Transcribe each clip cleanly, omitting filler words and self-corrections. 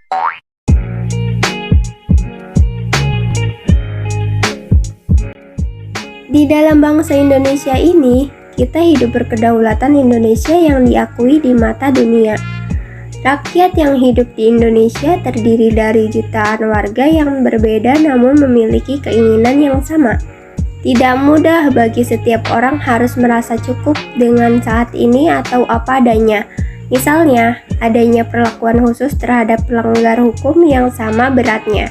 Di dalam bangsa Indonesia ini, kita hidup berkedaulatan Indonesia yang diakui di mata dunia. Rakyat yang hidup di Indonesia terdiri dari jutaan warga yang berbeda namun memiliki keinginan yang sama. Tidak mudah bagi setiap orang harus merasa cukup dengan saat ini atau apa adanya. Misalnya, adanya perlakuan khusus terhadap pelanggar hukum yang sama beratnya.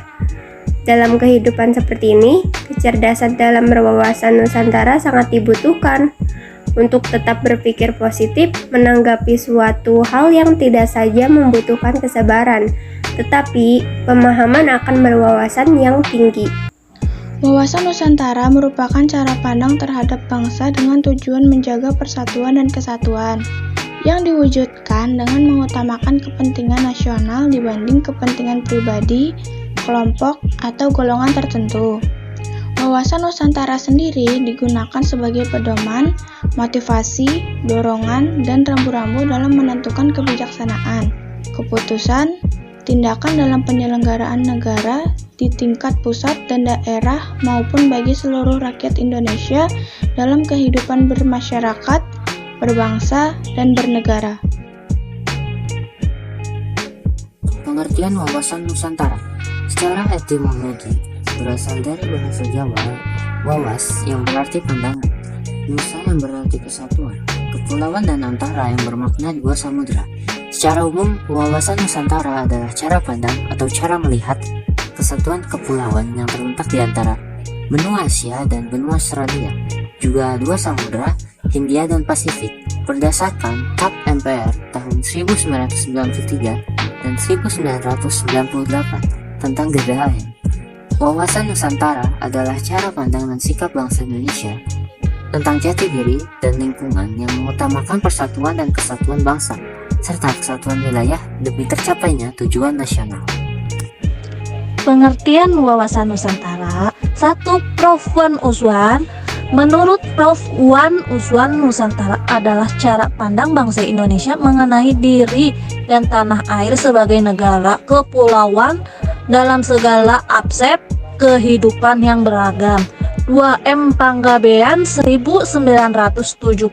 Dalam kehidupan seperti ini, kecerdasan dalam berwawasan Nusantara sangat dibutuhkan untuk tetap berpikir positif menanggapi suatu hal yang tidak saja membutuhkan kesabaran, tetapi pemahaman akan berwawasan yang tinggi. Wawasan Nusantara merupakan cara pandang terhadap bangsa dengan tujuan menjaga persatuan dan kesatuan, yang diwujudkan dengan mengutamakan kepentingan nasional dibanding kepentingan pribadi, kelompok, atau golongan tertentu. Wawasan Nusantara sendiri digunakan sebagai pedoman, motivasi, dorongan, dan rambu-rambu dalam menentukan kebijaksanaan, keputusan, tindakan dalam penyelenggaraan negara di tingkat pusat dan daerah maupun bagi seluruh rakyat Indonesia dalam kehidupan bermasyarakat, berbangsa, dan bernegara. Pengertian wawasan Nusantara secara etimologi berasal dari bahasa Jawa wawas yang berarti pandangan, nusa yang berarti kesatuan, kepulauan dan antara yang bermakna dua samudra. Secara umum, wawasan Nusantara adalah cara pandang atau cara melihat kesatuan kepulauan yang terletak di antara benua Asia dan benua Australia, juga dua samudra, Hindia dan Pasifik, berdasarkan TAP MPR tahun 1993 dan 1998 tentang GBHN. Wawasan Nusantara adalah cara pandang dan sikap bangsa Indonesia tentang jati diri dan lingkungan yang mengutamakan persatuan dan kesatuan bangsa, serta kesatuan wilayah demi tercapainya tujuan nasional. Pengertian wawasan Nusantara. 1. Prof. Wan Uswan. Menurut Prof. Wan Uswan, Nusantara adalah cara pandang bangsa Indonesia mengenai diri dan tanah air sebagai negara kepulauan dalam segala aspek kehidupan yang beragam. 2. M. Panggabean 1979.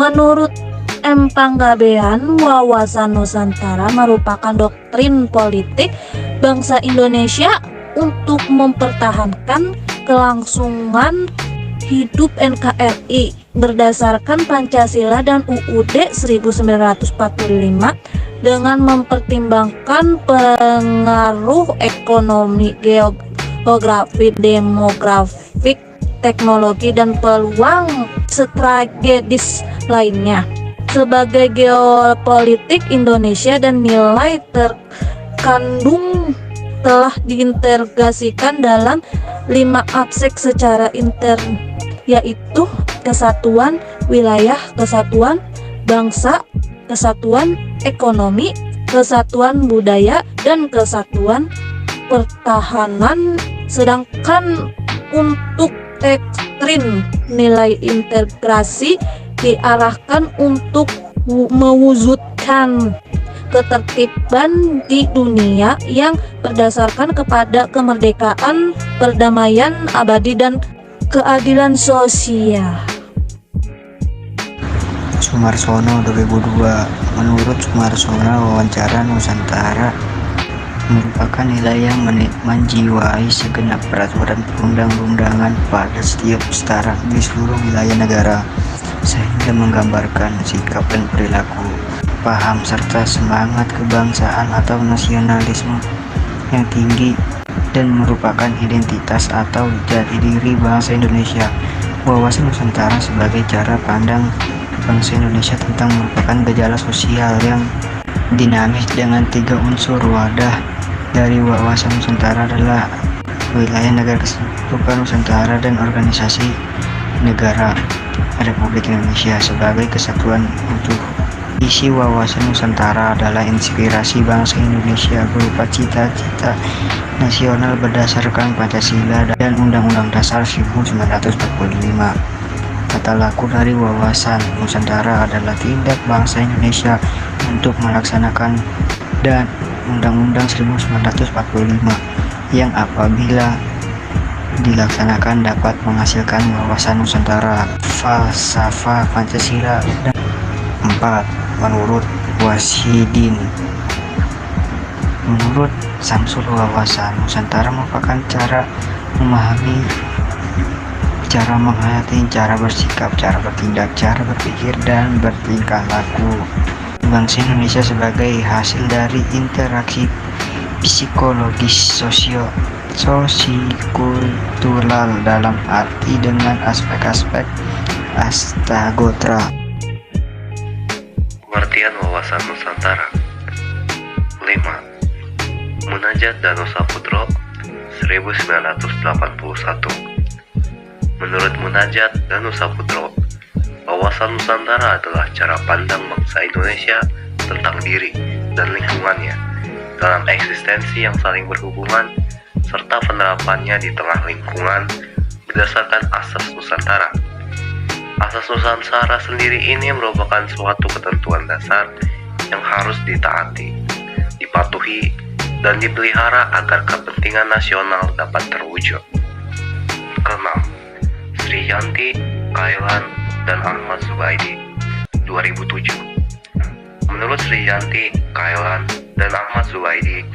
Menurut M. Panggabean, wawasan Nusantara merupakan doktrin politik bangsa Indonesia untuk mempertahankan kelangsungan hidup NKRI berdasarkan Pancasila dan UUD 1945 dengan mempertimbangkan pengaruh ekonomi, geografi, demografik, teknologi, dan peluang strategis lainnya. Sebagai geopolitik Indonesia dan nilai terkandung telah diintegrasikan dalam 5 aspek secara intern, yaitu kesatuan wilayah, kesatuan bangsa, kesatuan ekonomi, kesatuan budaya, dan kesatuan pertahanan. Sedangkan untuk doktrin nilai integrasi diarahkan untuk mewujudkan ketertiban di dunia yang berdasarkan kepada kemerdekaan, perdamaian abadi, dan keadilan sosial. Sumarsono 2002. Menurut Sumarsono, wawancara Nusantara merupakan nilai yang menjiwai segenap peraturan perundang-undangan pada setiap setara di seluruh wilayah negara, sehingga menggambarkan sikap dan perilaku, paham serta semangat kebangsaan atau nasionalisme yang tinggi dan merupakan identitas atau jati diri bangsa Indonesia. Wawasan Nusantara sebagai cara pandang bangsa Indonesia tentang merupakan gejala sosial yang dinamis dengan 3 unsur. Wadah dari wawasan Nusantara adalah wilayah negara kesatuan Nusantara dan organisasi negara Republik Indonesia sebagai kesatuan utuh. Isi wawasan Nusantara adalah inspirasi bangsa Indonesia berupa cita-cita nasional berdasarkan Pancasila dan Undang-Undang Dasar 1945. Kata laku dari wawasan Nusantara adalah tindak bangsa Indonesia untuk melaksanakan dan Undang-Undang 1945 yang apabila dilaksanakan dapat menghasilkan wawasan Nusantara, falsafah Pancasila. Dan 4. Menurut Wahyudin, menurut Samsul, wawasan Nusantara merupakan cara memahami, cara menghayati, cara bersikap, cara bertindak, cara berpikir, dan bertingkah laku bangsa Indonesia sebagai hasil dari interaksi psikologis, sosio-kultural dalam arti dengan aspek-aspek astagotra. Pengertian wawasan Nusantara. 5. Munajat Danau Saputro 1981. Menurut Munajat Danau Saputro, wawasan Nusantara adalah cara pandang bangsa Indonesia tentang diri dan lingkungannya dalam eksistensi yang saling berhubungan serta penerapannya di tengah lingkungan berdasarkan asas Nusantara. Asas Nusantara sendiri ini merupakan suatu ketentuan dasar yang harus ditaati, dipatuhi, dan dipelihara agar kepentingan nasional dapat terwujud. Ke-6. Sri Yanti, Kailan, dan Ahmad Zubaidi 2007. Menurut Sri Yanti, Kailan, dan Ahmad Zubaidi,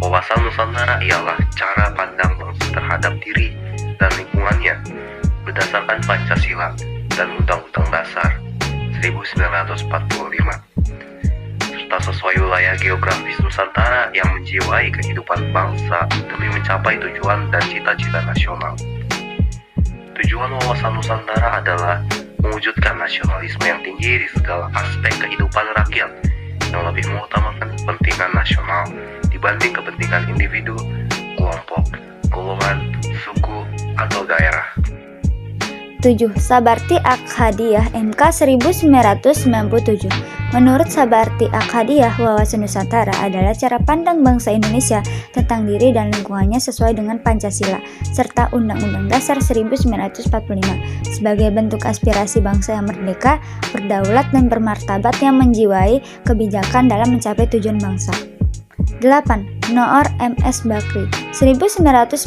wawasan Nusantara ialah cara pandang bangsa terhadap diri dan lingkungannya berdasarkan Pancasila dan Undang-Undang Dasar 1945 serta sesuai wilayah geografis Nusantara yang menjiwai kehidupan bangsa demi mencapai tujuan dan cita-cita nasional. Tujuan wawasan Nusantara adalah mewujudkan nasionalisme yang tinggi di segala aspek kehidupan rakyat yang lebih mengutamakan kepentingan nasional dibanding kepentingan individu, kelompok, golongan, suku, atau daerah. 7. Sabarti Ak-Hadiyah MK 1997. Menurut Sabarti Ak-Hadiyah, wawasan Nusantara adalah cara pandang bangsa Indonesia tentang diri dan lingkungannya sesuai dengan Pancasila serta Undang-Undang Dasar 1945 sebagai bentuk aspirasi bangsa yang merdeka, berdaulat, dan bermartabat yang menjiwai kebijakan dalam mencapai tujuan bangsa. 8. Noor M.S. Bakri 1996.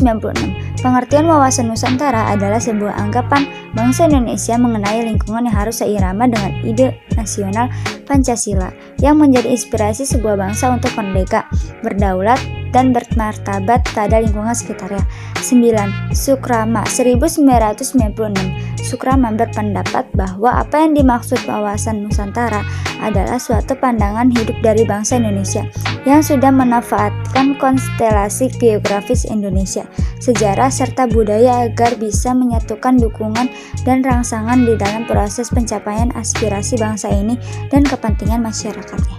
Pengertian wawasan Nusantara adalah sebuah anggapan bangsa Indonesia mengenai lingkungan yang harus seirama dengan ide nasional Pancasila yang menjadi inspirasi sebuah bangsa untuk merdeka, berdaulat, dan bermartabat pada lingkungan sekitarnya. 9. Sukrama 1996. Sukrama berpendapat bahwa apa yang dimaksud wawasan Nusantara adalah suatu pandangan hidup dari bangsa Indonesia yang sudah memanfaatkan konstelasi geografis Indonesia, sejarah, serta budaya agar bisa menyatukan dukungan dan rangsangan di dalam proses pencapaian aspirasi bangsa ini dan kepentingan masyarakatnya.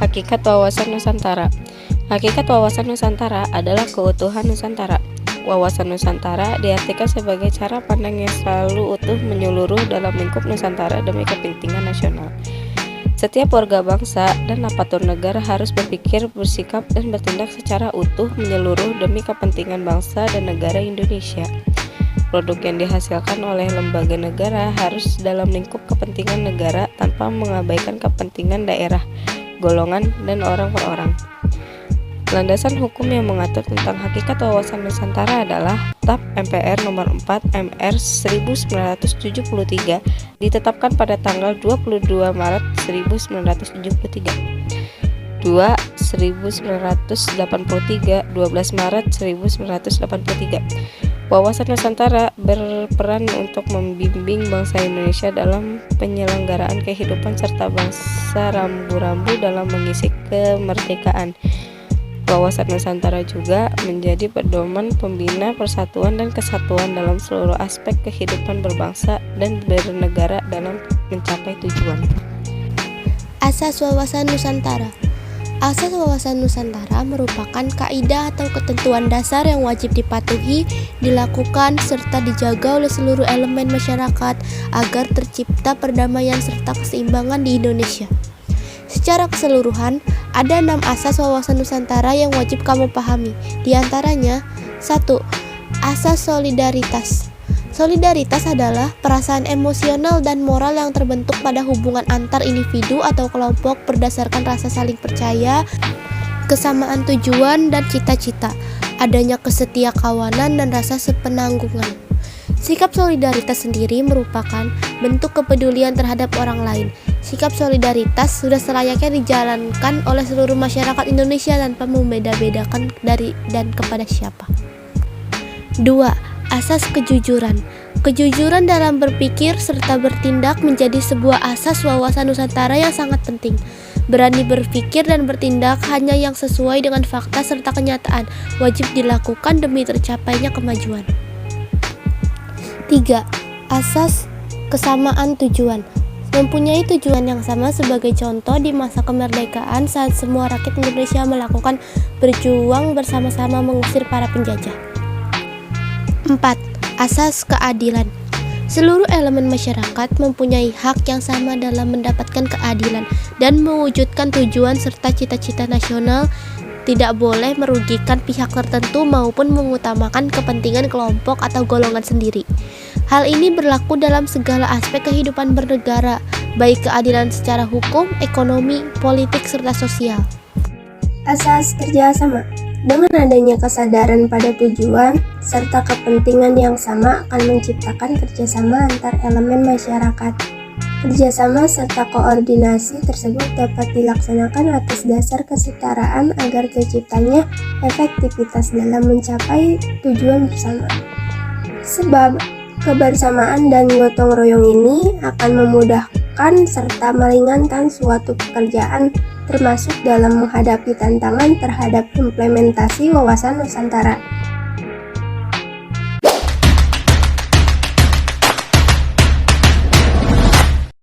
Hakikat wawasan Nusantara. Hakikat wawasan Nusantara adalah keutuhan Nusantara. Wawasan Nusantara diartikan sebagai cara pandang yang selalu utuh menyeluruh dalam lingkup Nusantara demi kepentingan nasional. Setiap warga bangsa dan aparatur negara harus berpikir, bersikap, dan bertindak secara utuh menyeluruh demi kepentingan bangsa dan negara Indonesia. Produk yang dihasilkan oleh lembaga negara harus dalam lingkup kepentingan negara tanpa mengabaikan kepentingan daerah, golongan, dan orang per orang. Landasan hukum yang mengatur tentang hakikat wawasan Nusantara adalah TAP MPR nomor 4 MR 1973 ditetapkan pada tanggal 22 Maret 1973. 2. 1983 12 Maret 1983. Wawasan Nusantara berperan untuk membimbing bangsa Indonesia dalam penyelenggaraan kehidupan serta bangsa rambu-rambu dalam mengisi kemerdekaan. Wawasan Nusantara juga menjadi pedoman pembina persatuan dan kesatuan dalam seluruh aspek kehidupan berbangsa dan bernegara dalam mencapai tujuan. Asas wawasan Nusantara. Asas wawasan Nusantara merupakan kaidah atau ketentuan dasar yang wajib dipatuhi, dilakukan, serta dijaga oleh seluruh elemen masyarakat agar tercipta perdamaian serta keseimbangan di Indonesia. Secara keseluruhan, ada 6 asas wawasan Nusantara yang wajib kamu pahami. Di antaranya, 1. Asas solidaritas. Solidaritas adalah perasaan emosional dan moral yang terbentuk pada hubungan antar individu atau kelompok berdasarkan rasa saling percaya, kesamaan tujuan dan cita-cita, adanya kesetiakawanan dan rasa sepenanggungan. Sikap solidaritas sendiri merupakan bentuk kepedulian terhadap orang lain. Sikap solidaritas sudah selayaknya dijalankan oleh seluruh masyarakat Indonesia tanpa membeda-bedakan dari dan kepada siapa. 2. Asas kejujuran. Kejujuran dalam berpikir serta bertindak menjadi sebuah asas wawasan Nusantara yang sangat penting. Berani berpikir dan bertindak hanya yang sesuai dengan fakta serta kenyataan wajib dilakukan demi tercapainya kemajuan. 3. Asas kesamaan tujuan. Mempunyai tujuan yang sama sebagai contoh di masa kemerdekaan saat semua rakyat Indonesia melakukan berjuang bersama-sama mengusir para penjajah. 4. Asas keadilan. Seluruh elemen masyarakat mempunyai hak yang sama dalam mendapatkan keadilan dan mewujudkan tujuan serta cita-cita nasional, tidak boleh merugikan pihak tertentu maupun mengutamakan kepentingan kelompok atau golongan sendiri. Hal ini berlaku dalam segala aspek kehidupan bernegara, baik keadilan secara hukum, ekonomi, politik, serta sosial. Asas kerjasama. Dengan adanya kesadaran pada tujuan serta kepentingan yang sama akan menciptakan kerjasama antar elemen masyarakat. Kerjasama serta koordinasi tersebut dapat dilaksanakan atas dasar kesetaraan agar terciptanya efektivitas dalam mencapai tujuan bersama. Sebab kebersamaan dan gotong royong ini akan memudahkan serta meringankan suatu pekerjaan, termasuk dalam menghadapi tantangan terhadap implementasi wawasan Nusantara.